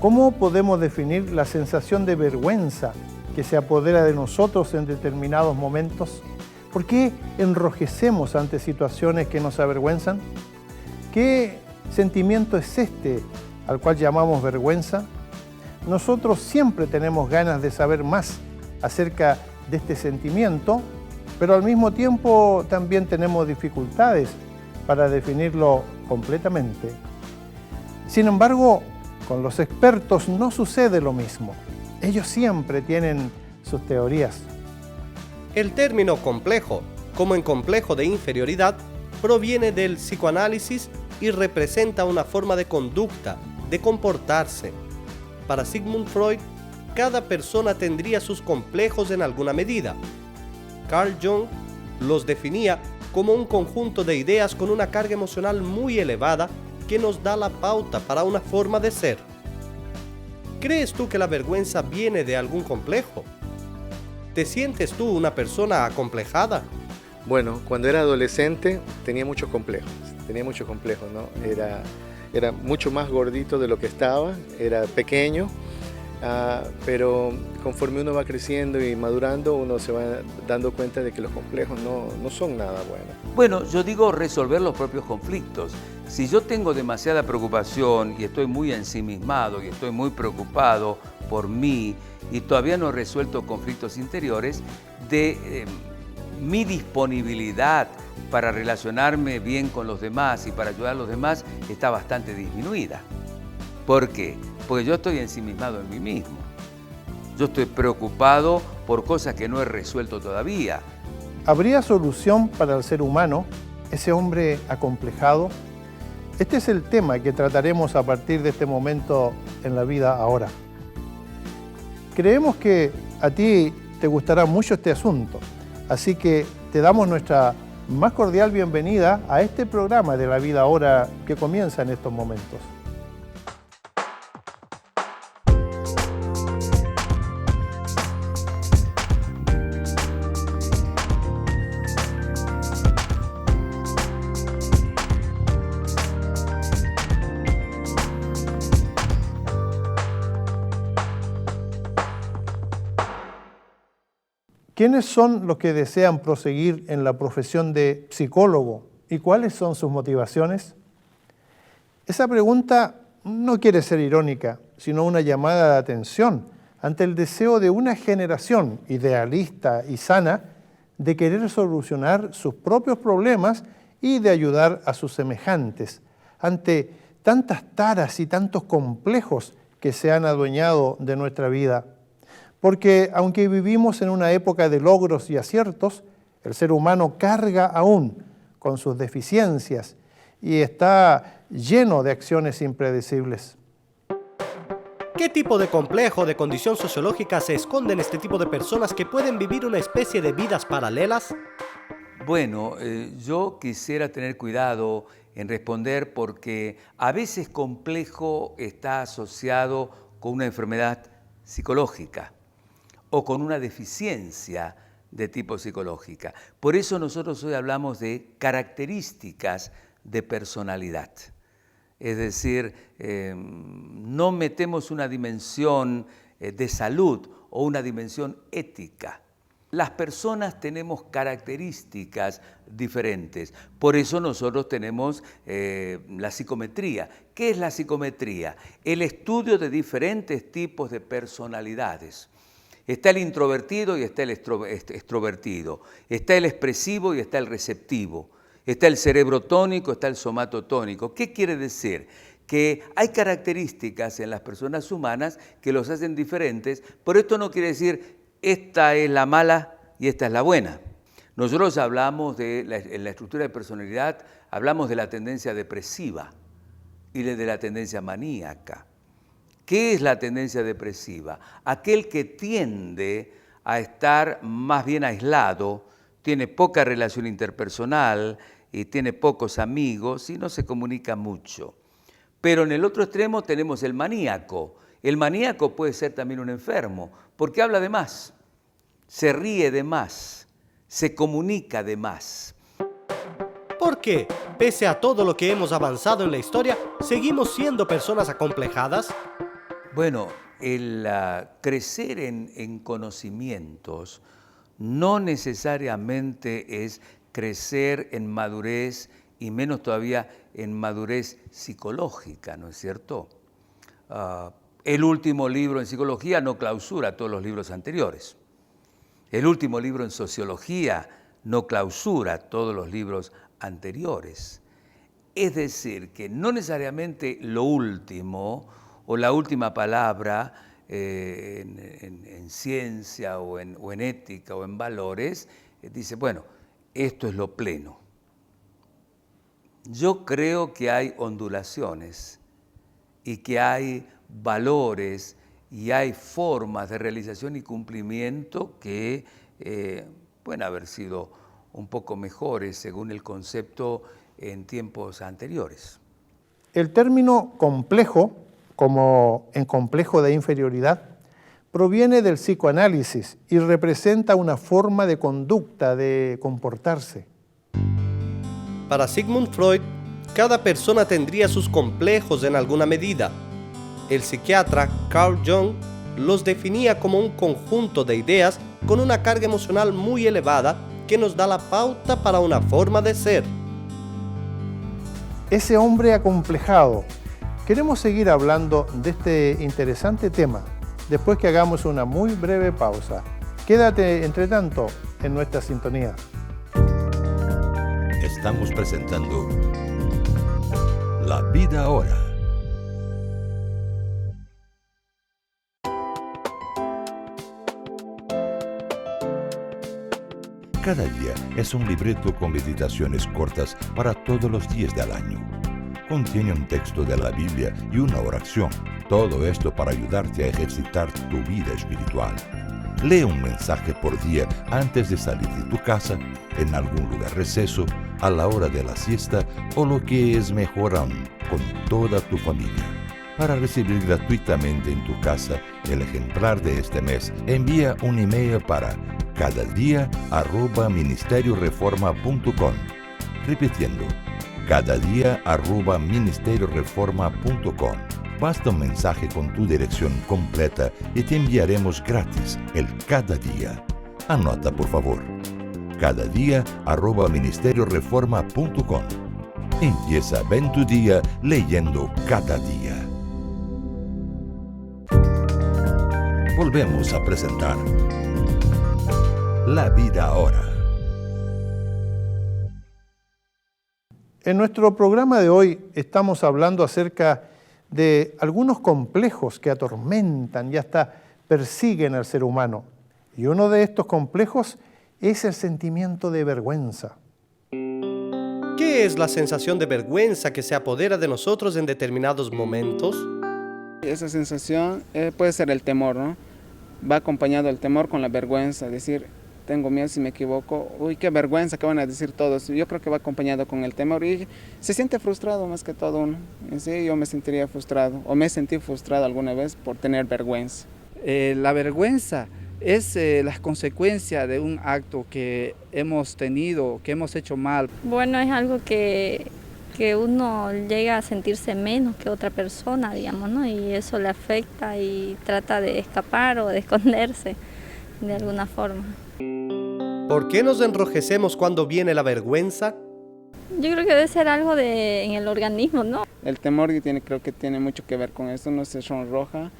¿Cómo podemos definir la sensación de vergüenza que se apodera de nosotros en determinados momentos? ¿Por qué enrojecemos ante situaciones que nos avergüenzan? ¿Qué sentimiento es este al cual llamamos vergüenza? Nosotros siempre tenemos ganas de saber más acerca de este sentimiento, pero al mismo tiempo también tenemos dificultades para definirlo completamente. Sin embargo, con los expertos no sucede lo mismo. Ellos siempre tienen sus teorías. El término complejo, como en complejo de inferioridad, proviene del psicoanálisis y representa una forma de conducta, de comportarse. Para Sigmund Freud, cada persona tendría sus complejos en alguna medida. Carl Jung los definía como un conjunto de ideas con una carga emocional muy elevada que nos da la pauta para una forma de ser. ¿Crees tú que la vergüenza viene de algún complejo? ¿Te sientes tú una persona acomplejada? Bueno, cuando era adolescente tenía muchos complejos, ¿no? Era mucho más gordito de lo que estaba, era pequeño, pero conforme uno va creciendo y madurando, uno se va dando cuenta de que los complejos no son nada buenos. Bueno, yo digo resolver los propios conflictos. Si yo tengo demasiada preocupación y estoy muy ensimismado y estoy muy preocupado por mí y todavía no he resuelto conflictos interiores, mi disponibilidad para relacionarme bien con los demás y para ayudar a los demás está bastante disminuida. ¿Por qué? Porque yo estoy ensimismado en mí mismo. Yo estoy preocupado por cosas que no he resuelto todavía. ¿Habría solución para el ser humano, ese hombre acomplejado? Este es el tema que trataremos a partir de este momento en la vida ahora. Creemos que a ti te gustará mucho este asunto, así que te damos nuestra más cordial bienvenida a este programa de la vida ahora que comienza en estos momentos. ¿Quiénes son los que desean proseguir en la profesión de psicólogo y cuáles son sus motivaciones? Esa pregunta no quiere ser irónica, sino una llamada de atención ante el deseo de una generación idealista y sana de querer solucionar sus propios problemas y de ayudar a sus semejantes ante tantas taras y tantos complejos que se han adueñado de nuestra vida. Porque aunque vivimos en una época de logros y aciertos, el ser humano carga aún con sus deficiencias y está lleno de acciones impredecibles. ¿Qué tipo de complejo de condición sociológica se esconde en este tipo de personas que pueden vivir una especie de vidas paralelas? Bueno, yo quisiera tener cuidado en responder porque a veces complejo está asociado con una enfermedad psicológica o con una deficiencia de tipo psicológica. Por eso nosotros hoy hablamos de características de personalidad. Es decir, no metemos una dimensión de salud o una dimensión ética. Las personas tenemos características diferentes. Por eso nosotros tenemos la psicometría. ¿Qué es la psicometría? El estudio de diferentes tipos de personalidades. Está el introvertido y está el extrovertido. Está el expresivo y está el receptivo. Está el cerebro tónico, está el somatotónico. ¿Qué quiere decir? Que hay características en las personas humanas que los hacen diferentes, pero esto no quiere decir esta es la mala y esta es la buena. Nosotros hablamos en la estructura de personalidad, hablamos de la tendencia depresiva y de la tendencia maníaca. ¿Qué es la tendencia depresiva? Aquel que tiende a estar más bien aislado, tiene poca relación interpersonal y tiene pocos amigos y no se comunica mucho. Pero en el otro extremo tenemos el maníaco. El maníaco puede ser también un enfermo, porque habla de más, se ríe de más, se comunica de más. ¿Por qué, pese a todo lo que hemos avanzado en la historia, seguimos siendo personas acomplejadas? Bueno, el crecer en conocimientos no necesariamente es crecer en madurez y menos todavía en madurez psicológica, ¿no es cierto? El último libro en psicología no clausura todos los libros anteriores. El último libro en sociología no clausura todos los libros anteriores. Es decir, que no necesariamente lo último o la última palabra en ciencia o en ética o en valores dice, bueno, esto es lo pleno. Yo creo que hay ondulaciones y que hay valores y hay formas de realización y cumplimiento que pueden haber sido un poco mejores según el concepto en tiempos anteriores. El término complejo, como en complejo de inferioridad, proviene del psicoanálisis y representa una forma de conducta, de comportarse. Para Sigmund Freud, cada persona tendría sus complejos en alguna medida. El psiquiatra Carl Jung los definía como un conjunto de ideas con una carga emocional muy elevada que nos da la pauta para una forma de ser. Ese hombre acomplejado. Queremos seguir hablando de este interesante tema después que hagamos una muy breve pausa. Quédate, entre tanto, en nuestra sintonía. Estamos presentando La Vida Ahora. Cada día es un libreto con meditaciones cortas para todos los días del año. Contiene un texto de la Biblia y una oración. Todo esto para ayudarte a ejercitar tu vida espiritual. Lee un mensaje por día antes de salir de tu casa, en algún lugar receso, a la hora de la siesta o lo que es mejor aún, con toda tu familia. Para recibir gratuitamente en tu casa el ejemplar de este mes, envía un email para cadadia@ministerioreforma.com. Repitiendo, cadadia@ministerioreforma.com. Basta un mensaje con tu dirección completa y te enviaremos gratis el Cada Día. Anota, por favor. cadadia@ministerioreforma.com. Empieza bien tu día leyendo Cada Día. Volvemos a presentar La Vida Ahora. En nuestro programa de hoy estamos hablando acerca de algunos complejos que atormentan y hasta persiguen al ser humano. Y uno de estos complejos es el sentimiento de vergüenza. ¿Qué es la sensación de vergüenza que se apodera de nosotros en determinados momentos? Esa sensación puede ser el temor, ¿no? Va acompañado el temor con la vergüenza, decir, tengo miedo si me equivoco, uy, qué vergüenza, ¿qué van a decir todos? Yo creo que va acompañado con el temor y se siente frustrado más que todo uno. Sí, yo me sentiría frustrado o me sentí frustrado alguna vez por tener vergüenza. La vergüenza es la consecuencia de un acto que hemos tenido, que hemos hecho mal. Bueno, es algo que uno llega a sentirse menos que otra persona, digamos, ¿no? Y eso le afecta y trata de escapar o de esconderse de alguna forma. ¿Por qué nos enrojecemos cuando viene la vergüenza? Yo creo que debe ser algo en el organismo, ¿no? El temor creo que tiene mucho que ver con esto, uno se sonroja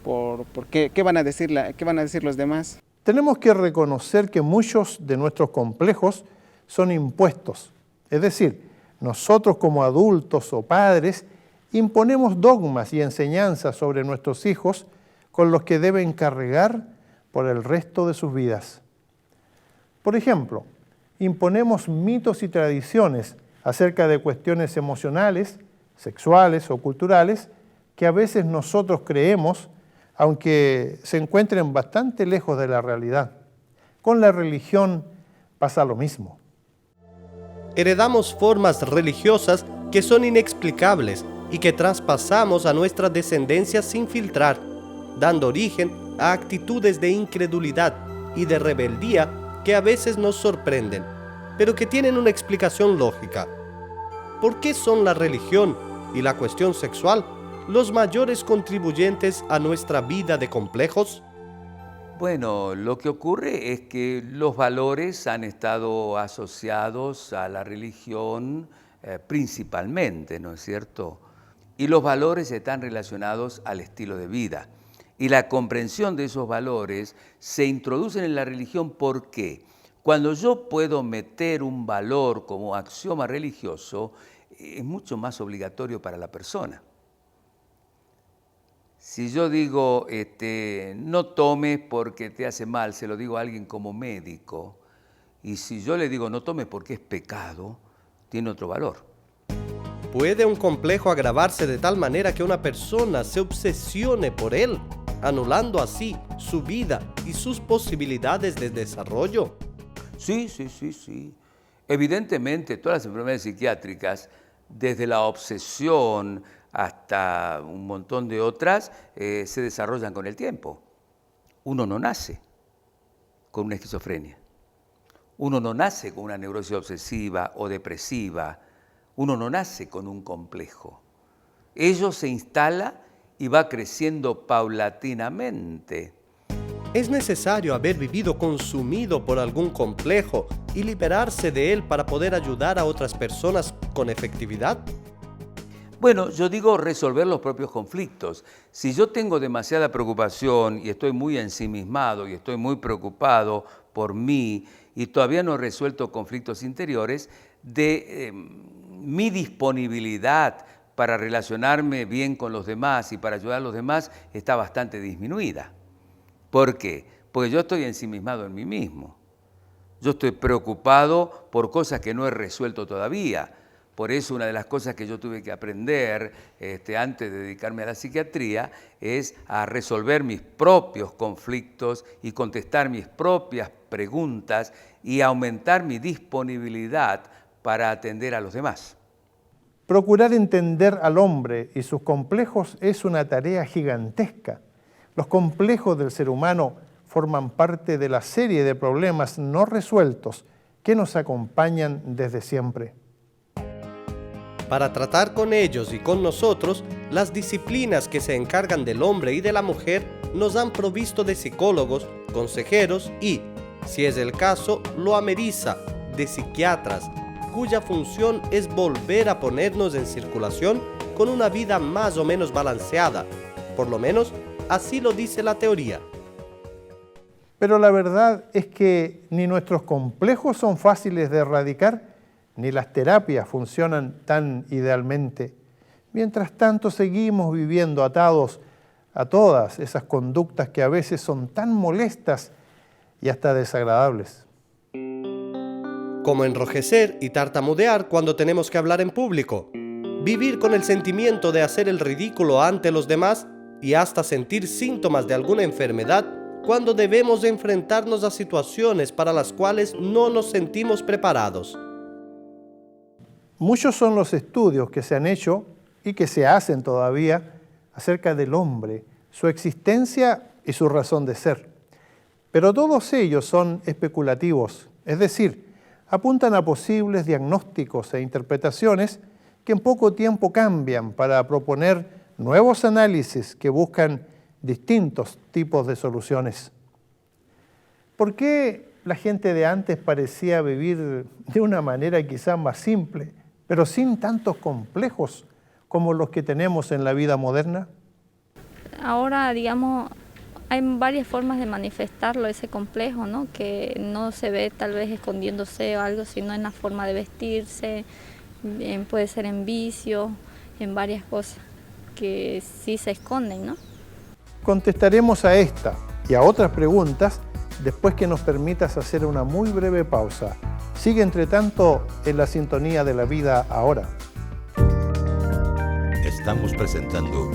por qué van a decir los demás. Tenemos que reconocer que muchos de nuestros complejos son impuestos, es decir, nosotros como adultos o padres imponemos dogmas y enseñanzas sobre nuestros hijos con los que deben cargar por el resto de sus vidas. Por ejemplo, imponemos mitos y tradiciones acerca de cuestiones emocionales, sexuales o culturales que a veces nosotros creemos, aunque se encuentren bastante lejos de la realidad. Con la religión pasa lo mismo. Heredamos formas religiosas que son inexplicables y que traspasamos a nuestra descendencia sin filtrar, dando origen a actitudes de incredulidad y de rebeldía que a veces nos sorprenden, pero que tienen una explicación lógica. ¿Por qué son la religión y la cuestión sexual los mayores contribuyentes a nuestra vida de complejos? Bueno, lo que ocurre es que los valores han estado asociados a la religión principalmente, ¿no es cierto? Y los valores están relacionados al estilo de vida. Y la comprensión de esos valores se introducen en la religión. ¿Por qué? Cuando yo puedo meter un valor como axioma religioso, es mucho más obligatorio para la persona. Si yo digo, no tomes porque te hace mal, se lo digo a alguien como médico, y si yo le digo no tomes porque es pecado, tiene otro valor. ¿Puede un complejo agravarse de tal manera que una persona se obsesione por él, anulando así su vida y sus posibilidades de desarrollo? Sí. Evidentemente, todas las enfermedades psiquiátricas, desde la obsesión hasta un montón de otras, se desarrollan con el tiempo. Uno no nace con una esquizofrenia. Uno no nace con una neurosis obsesiva o depresiva. Uno no nace con un complejo. Ello se instala y va creciendo paulatinamente. ¿Es necesario haber vivido consumido por algún complejo y liberarse de él para poder ayudar a otras personas con efectividad? Bueno, yo digo resolver los propios conflictos. Si yo tengo demasiada preocupación y estoy muy ensimismado y estoy muy preocupado por mí y todavía no he resuelto conflictos interiores, mi disponibilidad para relacionarme bien con los demás y para ayudar a los demás está bastante disminuida. ¿Por qué? Porque yo estoy ensimismado en mí mismo. Yo estoy preocupado por cosas que no he resuelto todavía. Por eso una de las cosas que yo tuve que aprender antes de dedicarme a la psiquiatría es a resolver mis propios conflictos y contestar mis propias preguntas y aumentar mi disponibilidad para atender a los demás. Procurar entender al hombre y sus complejos es una tarea gigantesca. Los complejos del ser humano forman parte de la serie de problemas no resueltos que nos acompañan desde siempre. Para tratar con ellos y con nosotros, las disciplinas que se encargan del hombre y de la mujer nos han provisto de psicólogos, consejeros y, si es el caso, lo ameriza, de psiquiatras, cuya función es volver a ponernos en circulación con una vida más o menos balanceada. Por lo menos, así lo dice la teoría. Pero la verdad es que ni nuestros complejos son fáciles de erradicar, ni las terapias funcionan tan idealmente. Mientras tanto, seguimos viviendo atados a todas esas conductas que a veces son tan molestas y hasta desagradables. Como enrojecer y tartamudear cuando tenemos que hablar en público, vivir con el sentimiento de hacer el ridículo ante los demás y hasta sentir síntomas de alguna enfermedad cuando debemos enfrentarnos a situaciones para las cuales no nos sentimos preparados. Muchos son los estudios que se han hecho y que se hacen todavía acerca del hombre, su existencia y su razón de ser. Pero todos ellos son especulativos, es decir, apuntan a posibles diagnósticos e interpretaciones que en poco tiempo cambian para proponer nuevos análisis que buscan distintos tipos de soluciones. ¿Por qué la gente de antes parecía vivir de una manera quizá más simple, pero sin tantos complejos como los que tenemos en la vida moderna? Ahora, digamos, hay varias formas de manifestarlo, ese complejo, ¿no? Que no se ve tal vez escondiéndose o algo, sino en la forma de vestirse, puede ser en vicio, en varias cosas que sí se esconden, ¿no? Contestaremos a esta y a otras preguntas después que nos permitas hacer una muy breve pausa. Sigue entre tanto en la sintonía de La Vida Ahora. Estamos presentando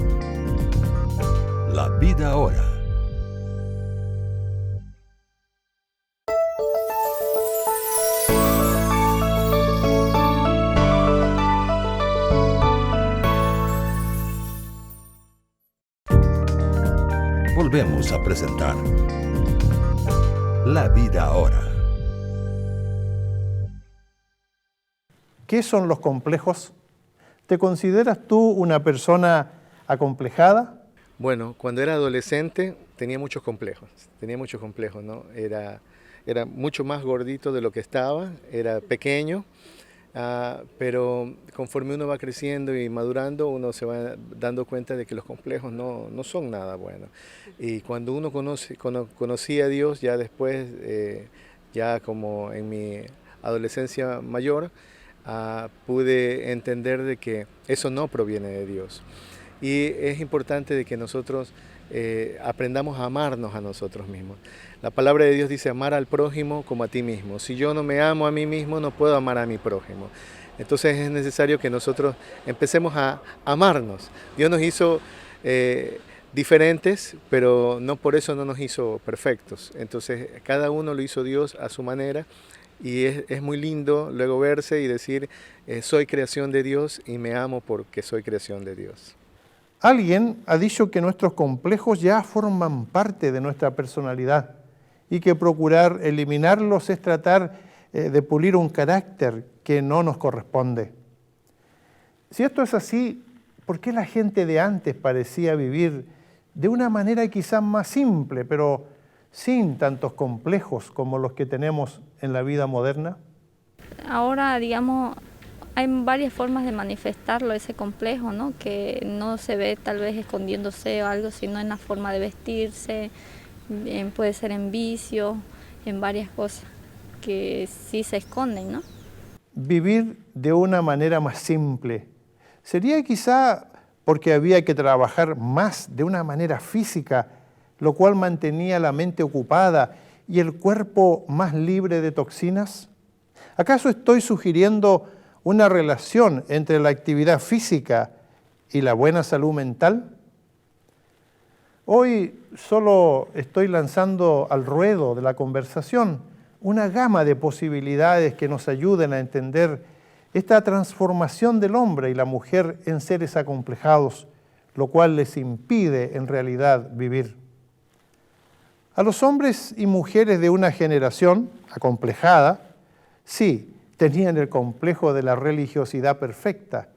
La Vida Ahora. Volvemos a presentar La Vida Ahora. ¿Qué son los complejos? ¿Te consideras tú una persona acomplejada? Bueno, cuando era adolescente tenía muchos complejos, ¿no? Era mucho más gordito de lo que estaba, era pequeño, pero conforme uno va creciendo y madurando, uno se va dando cuenta de que los complejos no son nada bueno. Y cuando uno conocí a Dios, ya después, ya como en mi adolescencia mayor, pude entender de que eso no proviene de Dios. Y es importante de que nosotros aprendamos a amarnos a nosotros mismos. La palabra de Dios dice amar al prójimo como a ti mismo. Si yo no me amo a mí mismo, no puedo amar a mi prójimo. Entonces es necesario que nosotros empecemos a amarnos. Dios nos hizo diferentes, pero no por eso no nos hizo perfectos. Entonces cada uno lo hizo Dios a su manera. Y es muy lindo luego verse y decir, soy creación de Dios y me amo porque soy creación de Dios. Alguien ha dicho que nuestros complejos ya forman parte de nuestra personalidad y que procurar eliminarlos es tratar de pulir un carácter que no nos corresponde. Si esto es así, ¿por qué la gente de antes parecía vivir de una manera quizás más simple, pero sin tantos complejos como los que tenemos en la vida moderna? Ahora, digamos, hay varias formas de manifestarlo, ese complejo, ¿no? Que no se ve tal vez escondiéndose o algo, sino en la forma de vestirse, puede ser en vicio, en varias cosas que sí se esconden, ¿no? Vivir de una manera más simple. ¿Sería quizá porque había que trabajar más de una manera física, lo cual mantenía la mente ocupada y el cuerpo más libre de toxinas? ¿Acaso estoy sugiriendo una relación entre la actividad física y la buena salud mental? Hoy solo estoy lanzando al ruedo de la conversación una gama de posibilidades que nos ayuden a entender esta transformación del hombre y la mujer en seres acomplejados, lo cual les impide en realidad vivir. A los hombres y mujeres de una generación acomplejada, sí, tenían el complejo de la religiosidad perfecta.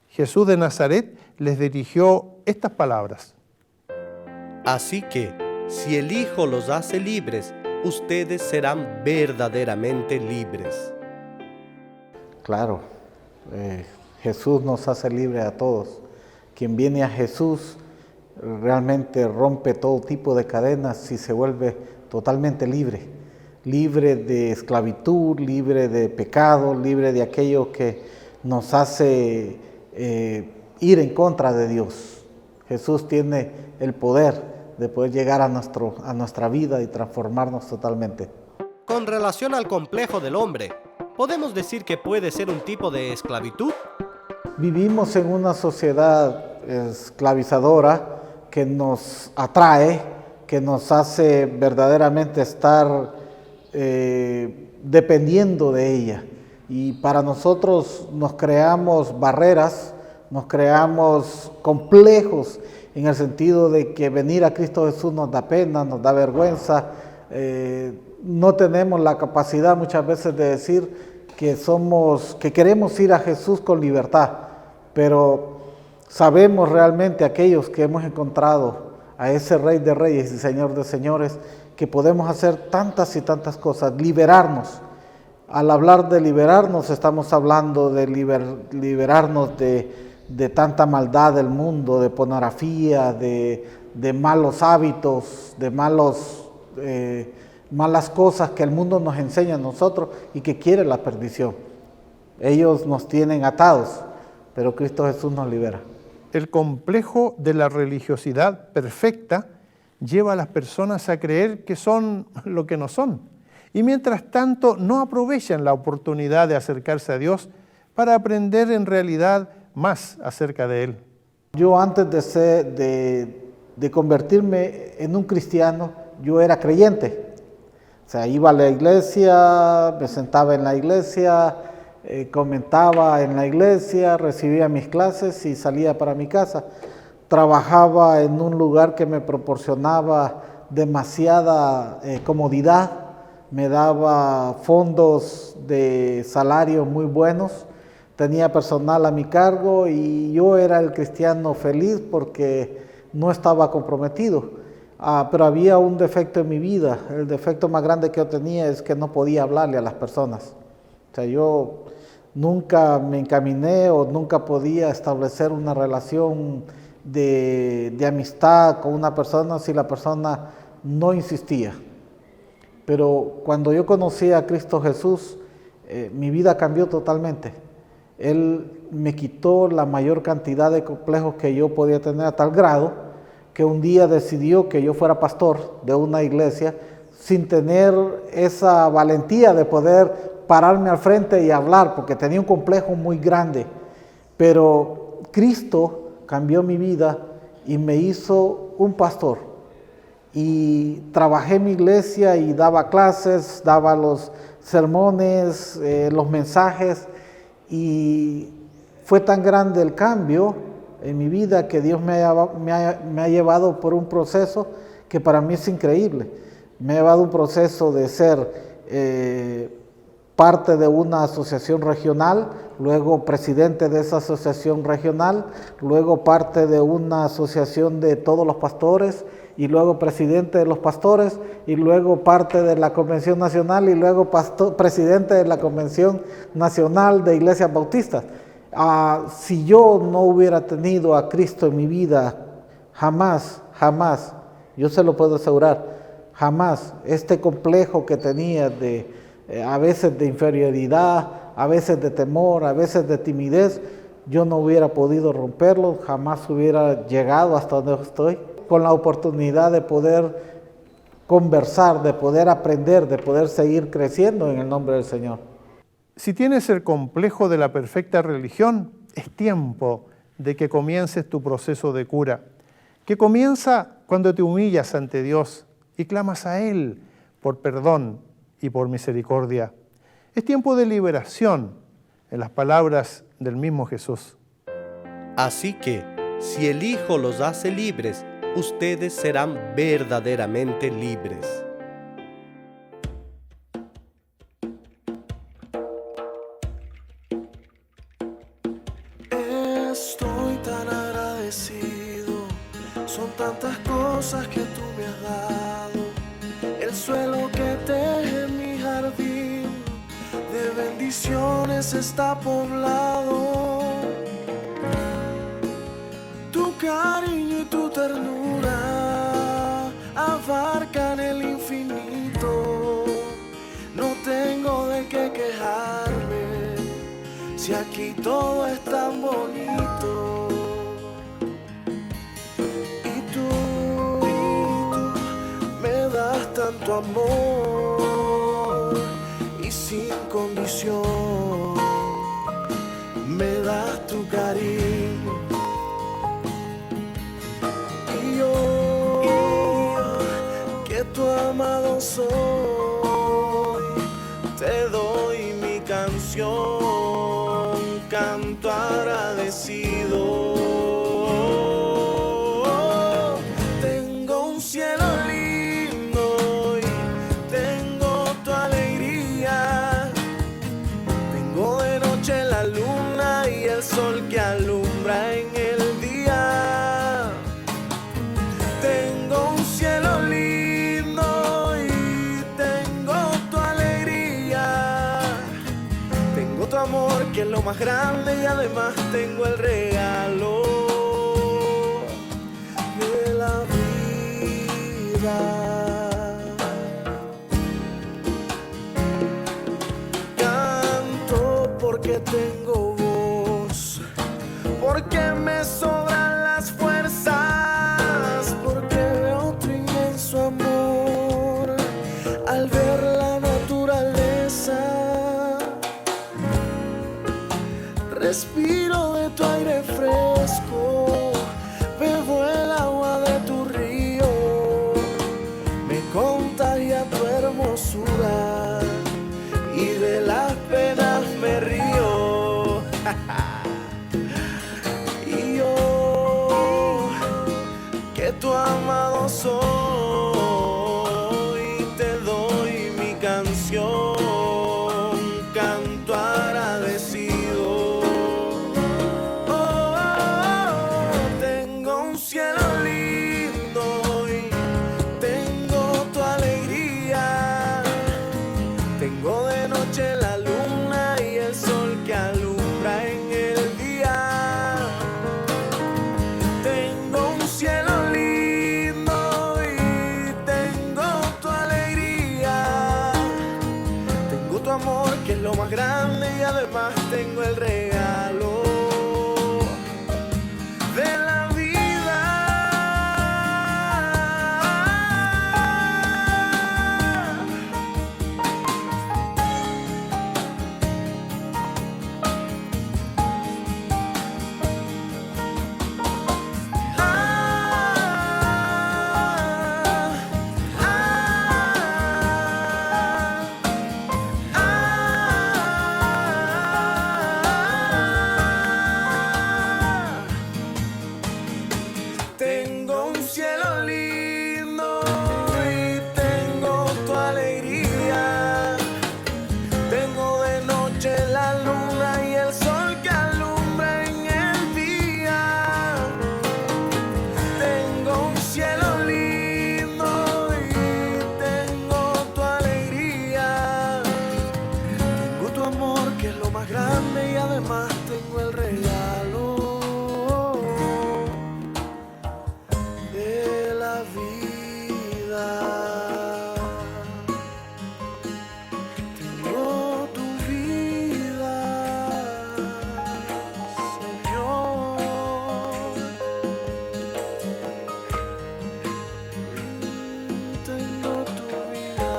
Jesús de Nazaret les dirigió estas palabras. Así que, si el Hijo los hace libres, ustedes serán verdaderamente libres. Claro, Jesús nos hace libres a todos. Quien viene a Jesús realmente rompe todo tipo de cadenas y se vuelve totalmente libre. Libre de esclavitud, libre de pecado, libre de aquello que nos hace ir en contra de Dios. Jesús tiene el poder de poder llegar a nuestra vida y transformarnos totalmente. Con relación al complejo del hombre, ¿podemos decir que puede ser un tipo de esclavitud? Vivimos en una sociedad esclavizadora que nos atrae, que nos hace verdaderamente estar dependiendo de ella. Y para nosotros nos creamos barreras, nos creamos complejos en el sentido de que venir a Cristo Jesús nos da pena, nos da vergüenza. No tenemos la capacidad muchas veces de decir que queremos ir a Jesús con libertad, pero sabemos realmente aquellos que hemos encontrado a ese Rey de Reyes y Señor de Señores, que podemos hacer tantas y tantas cosas, liberarnos. Al hablar de liberarnos, estamos hablando de liberarnos de tanta maldad del mundo, de pornografía, de malos hábitos, de malas cosas que el mundo nos enseña a nosotros y que quiere la perdición. Ellos nos tienen atados, pero Cristo Jesús nos libera. El complejo de la religiosidad perfecta lleva a las personas a creer que son lo que no son. Y mientras tanto no aprovechan la oportunidad de acercarse a Dios para aprender en realidad más acerca de Él. Yo antes de convertirme en un cristiano, yo era creyente. O sea, iba a la iglesia, me sentaba en la iglesia, comentaba en la iglesia, recibía mis clases y salía para mi casa. Trabajaba en un lugar que me proporcionaba demasiada comodidad, me daba fondos de salario muy buenos, tenía personal a mi cargo y yo era el cristiano feliz porque no estaba comprometido. Pero había un defecto en mi vida. El defecto más grande que yo tenía es que no podía hablarle a las personas. O sea, yo nunca me encaminé o nunca podía establecer una relación de amistad con una persona si la persona no insistía. Pero cuando yo conocí a Cristo Jesús, mi vida cambió totalmente. Él me quitó la mayor cantidad de complejos que yo podía tener, a tal grado que un día decidió que yo fuera pastor de una iglesia sin tener esa valentía de poder pararme al frente y hablar, porque tenía un complejo muy grande. Pero Cristo cambió mi vida y me hizo un pastor. Y trabajé en mi iglesia y daba clases, daba los sermones, los mensajes, y fue tan grande el cambio en mi vida que Dios me ha llevado por un proceso que para mí es increíble. Me ha llevado un proceso de ser parte de una asociación regional, luego presidente de esa asociación regional, luego parte de una asociación de todos los pastores, y luego presidente de los pastores, y luego parte de la Convención Nacional, y luego presidente de la Convención Nacional de Iglesias Bautistas. Si yo no hubiera tenido a Cristo en mi vida, jamás, yo se lo puedo asegurar, jamás este complejo que tenía a veces de inferioridad, a veces de temor, a veces de timidez, yo no hubiera podido romperlo, jamás hubiera llegado hasta donde estoy, con la oportunidad de poder conversar, de poder aprender, de poder seguir creciendo en el nombre del Señor. Si tienes el complejo de la perfecta religión, es tiempo de que comiences tu proceso de cura, que comienza cuando te humillas ante Dios y clamas a Él por perdón y por misericordia. Es tiempo de liberación, en las palabras del mismo Jesús. Así que, si el Hijo los hace libres, ustedes serán verdaderamente libres. Estoy tan agradecido, son tantas cosas que tú me has dado. El suelo que teje en mi jardín de bendiciones está poblado. Tu cariño y tu ternura abarcan el infinito. No tengo de qué quejarme, si aquí todo es tan bonito. Y tú me das tanto amor y sin condición me das tu cariño. Y yo, que tu amado soy, te doy mi canción. Canto agradecido. Tengo un cielo lindo y tengo tu alegría. Tengo de noche la luna y el sol que alumbra en el día. Tengo un cielo lindo y tengo tu alegría. Tengo tu amor, que es lo más grande, y además tengo el regalo de la vida. Canto porque tengo voz, porque me sobran las fuerzas, porque veo tu inmenso amor al ver la naturaleza. Respiro de tu aire fresco, bebo el agua de tu río, me contagia tu hermosura y de las penas me río. Y yo, que tu amado soy, te doy mi canción, canto agradecido. más grande y además tengo el regalo de la vida. Tengo un cielo lindo y tengo tu alegría. Tengo de noche la luna y el sol que alumbra en el día. Tengo un cielo lindo y tengo tu alegría. Tengo tu amor que es lo más grande y además tengo el regalo de la vida. Tengo tu vida, Señor. Tengo tu vida.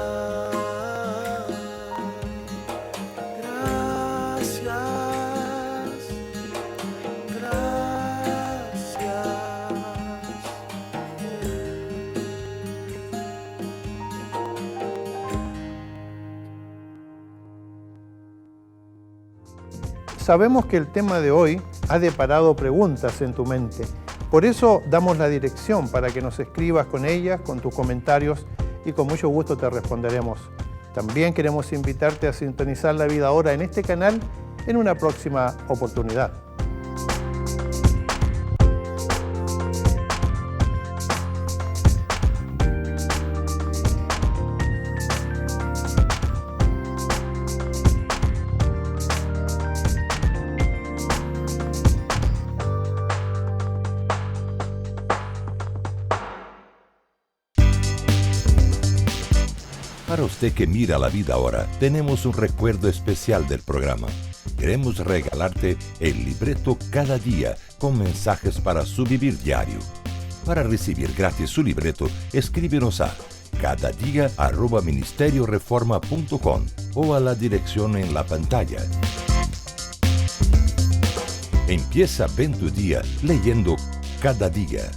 Gracias, gracias. Sabemos que el tema de hoy ha deparado preguntas en tu mente. Por eso damos la dirección para que nos escribas con ellas, con tus comentarios, y con mucho gusto te responderemos. También queremos invitarte a sintonizar La Vida Ahora en este canal en una próxima oportunidad. Para usted que mira La Vida Ahora, tenemos un recuerdo especial del programa. Queremos regalarte el libreto Cada Día con mensajes para su vivir diario. Para recibir gratis su libreto, escríbenos a cadadia@ministerioreforma.com o a la dirección en la pantalla. Empieza bien tu día leyendo Cada Día.